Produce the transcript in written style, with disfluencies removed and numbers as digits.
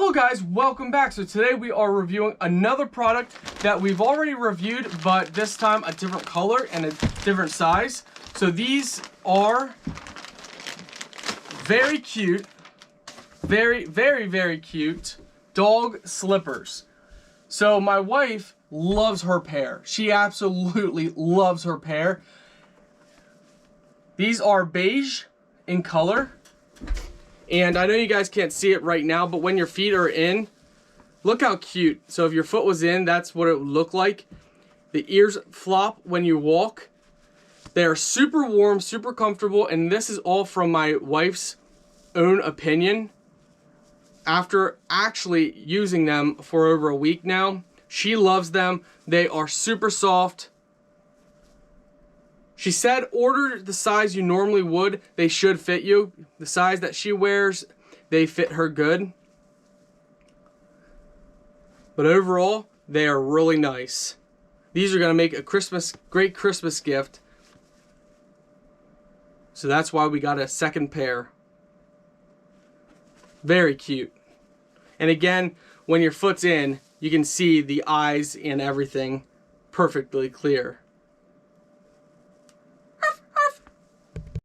Hello guys, welcome back. So today we are reviewing another product that we've already reviewed, but this time a different color and a different size. So these are very cute, very cute dog slippers. So my wife loves her pair. She absolutely loves her pair. These are beige in color. And I know you guys can't see it right now, but when your feet are in, look how cute. So if your foot was in, that's what it would look like. The ears flop when you walk. They are super warm, super comfortable, and this is all from my wife's own opinion. After actually using them for over a week now, she loves them. They are super soft. She said order the size you normally would. They should fit you. The size that she wears, they fit her good. But overall, they are really nice. These are going to make a great Christmas gift. So that's why we got a second pair. Very cute. And again, when your foot's in, you can see the eyes and everything perfectly clear.